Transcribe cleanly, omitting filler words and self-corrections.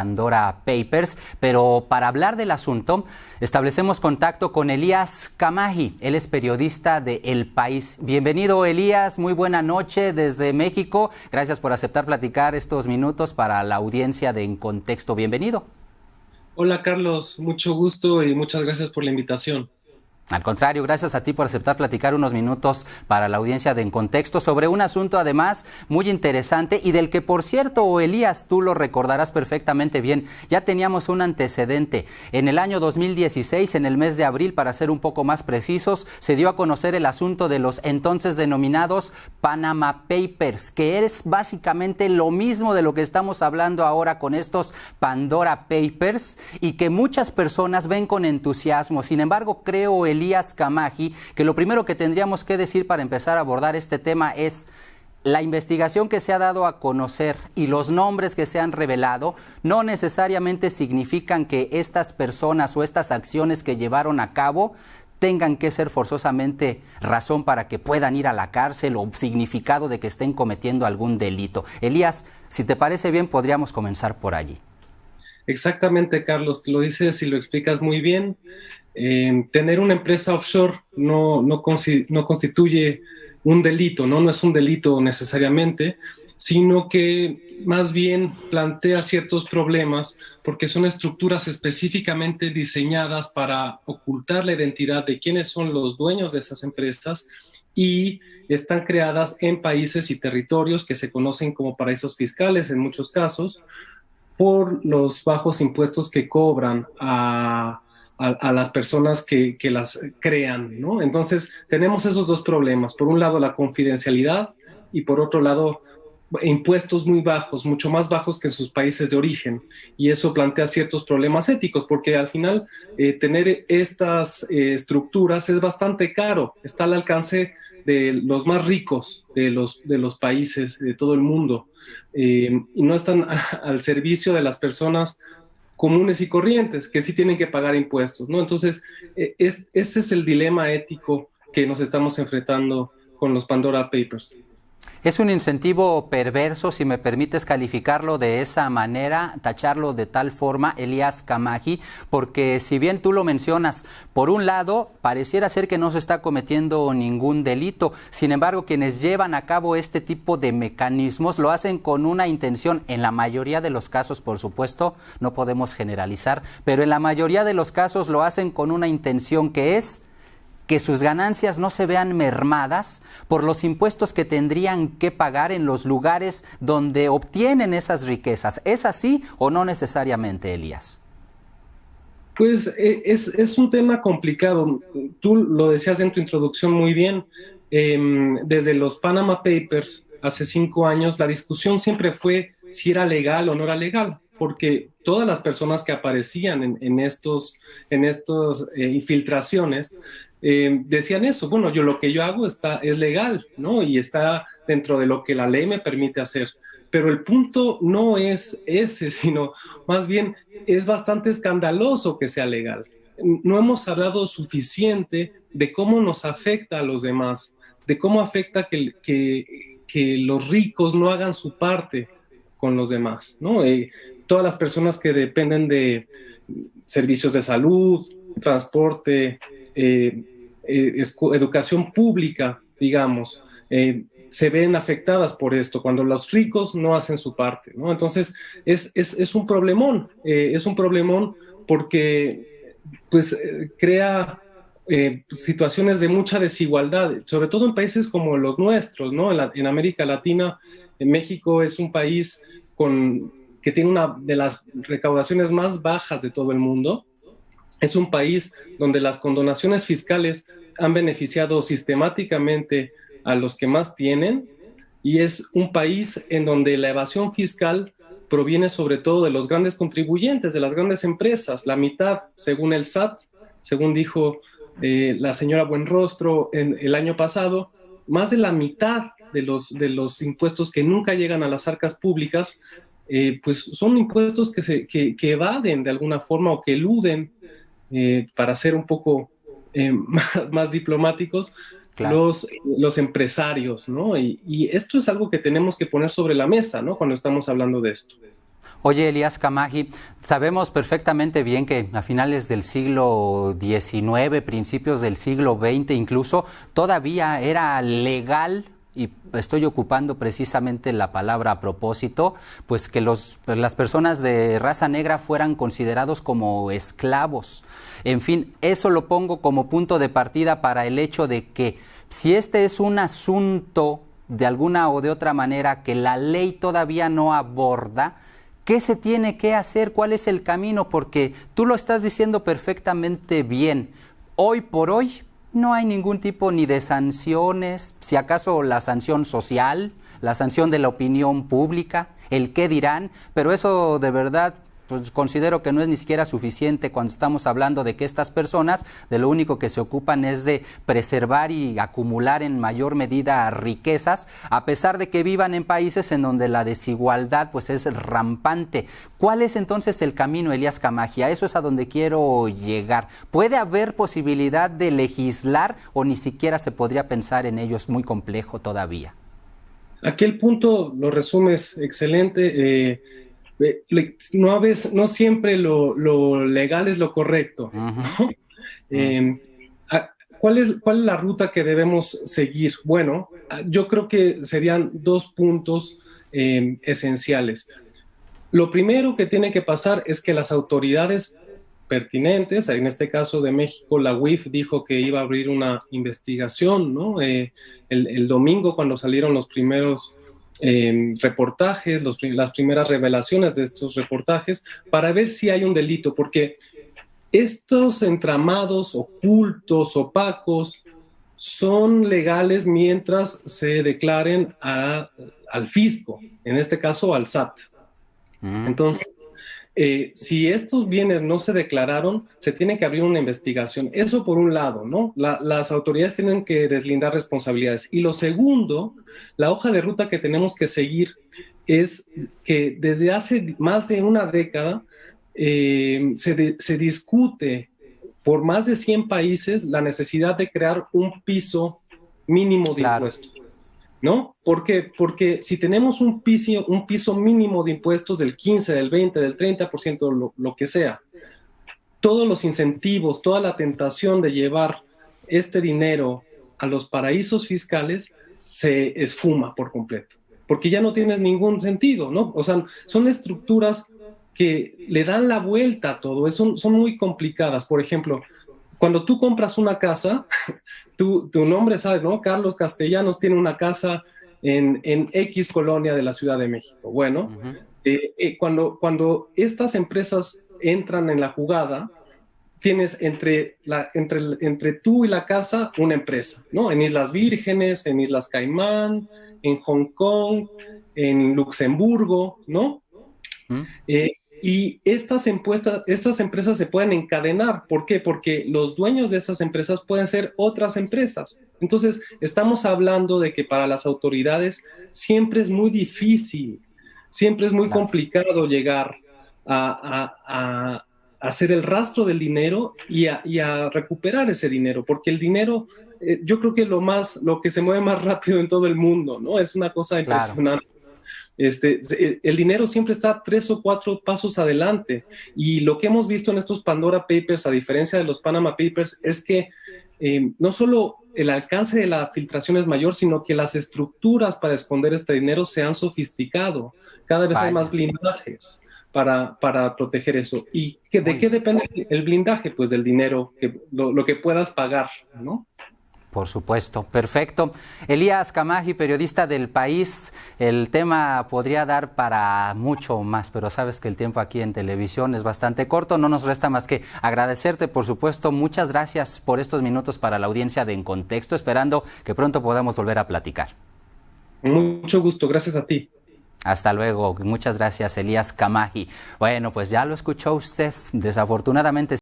Pandora Papers, pero para hablar del asunto establecemos contacto con Elías Kamahi. Él es periodista de El País. Bienvenido, Elías, muy buena noche desde México. Gracias por aceptar platicar estos minutos para la audiencia de En Contexto. Bienvenido. Hola Carlos, mucho gusto y muchas gracias por la invitación. Al contrario, gracias a ti por aceptar platicar unos minutos para la audiencia de En Contexto sobre un asunto además muy interesante y del que, por cierto, Elías, tú lo recordarás perfectamente bien. Ya teníamos un antecedente. En el año 2016, en el mes de abril, para ser un poco más precisos, se dio a conocer el asunto de los entonces denominados Panama Papers, que es básicamente lo mismo de lo que estamos hablando ahora con estos Pandora Papers y que muchas personas ven con entusiasmo. Sin embargo, creo, Elías Kamahi, que lo primero que tendríamos que decir para empezar a abordar este tema es la investigación que se ha dado a conocer y los nombres que se han revelado no necesariamente significan que estas personas o estas acciones que llevaron a cabo tengan que ser forzosamente razón para que puedan ir a la cárcel o significado de que estén cometiendo algún delito. Elías, si te parece bien, podríamos comenzar por allí. Exactamente, Carlos, lo dices y lo explicas muy bien. Tener una empresa offshore no constituye un delito, ¿no? No es un delito necesariamente, sino que más bien plantea ciertos problemas porque son estructuras específicamente diseñadas para ocultar la identidad de quiénes son los dueños de esas empresas y están creadas en países y territorios que se conocen como paraísos fiscales en muchos casos por los bajos impuestos que cobran a las personas que las crean, ¿no? Entonces, tenemos esos dos problemas. Por un lado, la confidencialidad y por otro lado, impuestos muy bajos, mucho más bajos que en sus países de origen. Y eso plantea ciertos problemas éticos, porque al final tener estas estructuras es bastante caro, está al alcance de los más ricos de los países de todo el mundo, y no están al servicio de las personas comunes y corrientes, que sí tienen que pagar impuestos, ¿no? Entonces, ese es el dilema ético que nos estamos enfrentando con los Pandora Papers. Es un incentivo perverso, si me permites calificarlo de esa manera, tacharlo de tal forma, Elías Kamahi, porque si bien tú lo mencionas, por un lado, pareciera ser que no se está cometiendo ningún delito. Sin embargo, quienes llevan a cabo este tipo de mecanismos lo hacen con una intención, en la mayoría de los casos, por supuesto, no podemos generalizar, pero en la mayoría de los casos lo hacen con una intención que es que sus ganancias no se vean mermadas por los impuestos que tendrían que pagar en los lugares donde obtienen esas riquezas. ¿Es así o no necesariamente, Elías? Pues es un tema complicado. Tú lo decías en tu introducción muy bien. Desde los Panama Papers, hace 5 años, la discusión siempre fue si era legal o no era legal, porque todas las personas que aparecían en estos infiltraciones decían eso. Bueno, lo que yo hago es legal, ¿no? Y está dentro de lo que la ley me permite hacer. Pero el punto no es ese, sino más bien es bastante escandaloso que sea legal. No hemos hablado suficiente de cómo nos afecta a los demás, de cómo afecta que los ricos no hagan su parte con los demás, ¿no? Todas las personas que dependen de servicios de salud, transporte, educación pública, digamos, se ven afectadas por esto, cuando los ricos no hacen su parte, ¿no? Entonces, es un problemón porque pues crea situaciones de mucha desigualdad, sobre todo en países como los nuestros, ¿no? En América Latina, en México es un país que tiene una de las recaudaciones más bajas de todo el mundo. Es un país donde las condonaciones fiscales han beneficiado sistemáticamente a los que más tienen, y es un país en donde la evasión fiscal proviene sobre todo de los grandes contribuyentes, de las grandes empresas. La mitad, según el SAT, según dijo la señora Buenrostro el año pasado, más de la mitad de los impuestos que nunca llegan a las arcas públicas, pues son impuestos que evaden de alguna forma o que eluden, para ser un poco más diplomáticos, Claro. los empresarios, ¿no? Y esto es algo que tenemos que poner sobre la mesa, ¿no? Cuando estamos hablando de esto. Oye, Elías Camaji, sabemos perfectamente bien que a finales del siglo XIX, principios del siglo XX incluso, todavía era legal, y estoy ocupando precisamente la palabra a propósito, pues que las personas de raza negra fueran considerados como esclavos. En fin, eso lo pongo como punto de partida para el hecho de que si este es un asunto de alguna o de otra manera que la ley todavía no aborda, ¿qué se tiene que hacer? ¿Cuál es el camino? Porque tú lo estás diciendo perfectamente bien. Hoy por hoy no hay ningún tipo ni de sanciones, si acaso la sanción social, la sanción de la opinión pública, el qué dirán, pero eso de verdad pues considero que no es ni siquiera suficiente cuando estamos hablando de que estas personas de lo único que se ocupan es de preservar y acumular en mayor medida riquezas, a pesar de que vivan en países en donde la desigualdad pues es rampante. ¿Cuál es entonces el camino, Elías Camaji? A eso es a donde quiero llegar. ¿Puede haber posibilidad de legislar o ni siquiera se podría pensar en ello? Es muy complejo todavía. Aquel punto lo resumes excelente. No siempre lo legal es lo correcto, ¿no? ¿Cuál es la ruta que debemos seguir? Bueno, yo creo que serían dos puntos esenciales. Lo primero que tiene que pasar es que las autoridades pertinentes, en este caso de México, la UIF dijo que iba a abrir una investigación, ¿no? El domingo, cuando salieron los primeros reportajes, las primeras revelaciones de estos reportajes, para ver si hay un delito, porque estos entramados ocultos, opacos, son legales mientras se declaren al fisco, en este caso al SAT. Entonces, si estos bienes no se declararon, se tiene que abrir una investigación. Eso por un lado, ¿no? Las autoridades tienen que deslindar responsabilidades. Y lo segundo, la hoja de ruta que tenemos que seguir es que desde hace más de una década se discute por más de 100 países la necesidad de crear un piso mínimo de impuestos. ¿No? ¿Por qué? Porque si tenemos un piso mínimo de impuestos del 15, del 20, del 30%, lo que sea, todos los incentivos, toda la tentación de llevar este dinero a los paraísos fiscales se esfuma por completo, porque ya no tiene ningún sentido, ¿no? O sea, son estructuras que le dan la vuelta a todo, son muy complicadas. Por ejemplo, cuando tú compras una casa, tu nombre, ¿sabes, no? Carlos Castellanos tiene una casa en X colonia de la Ciudad de México. Bueno, cuando estas empresas entran en la jugada, tienes entre tú y la casa una empresa, ¿no? En Islas Vírgenes, en Islas Caimán, en Hong Kong, en Luxemburgo, ¿no? Y estas empresas se pueden encadenar. ¿Por qué? Porque los dueños de esas empresas pueden ser otras empresas. Entonces, estamos hablando de que para las autoridades siempre es muy difícil, siempre es muy complicado llegar a hacer el rastro del dinero y a recuperar ese dinero, porque el dinero, yo creo que lo que se mueve más rápido en todo el mundo, ¿no? Es una cosa impresionante. El dinero siempre está 3 o 4 pasos adelante, y lo que hemos visto en estos Pandora Papers, a diferencia de los Panama Papers, es que no solo el alcance de la filtración es mayor, sino que las estructuras para esconder este dinero se han sofisticado. Cada vez hay más blindajes para proteger eso. ¿Y de qué depende el blindaje? Pues del dinero, lo que puedas pagar, ¿no? Por supuesto, perfecto. Elías Camaji, periodista del País, el tema podría dar para mucho más, pero sabes que el tiempo aquí en televisión es bastante corto, no nos resta más que agradecerte, por supuesto. Muchas gracias por estos minutos para la audiencia de En Contexto, esperando que pronto podamos volver a platicar. Mucho gusto, gracias a ti. Hasta luego, muchas gracias, Elías Camaji. Bueno, pues ya lo escuchó usted, desafortunadamente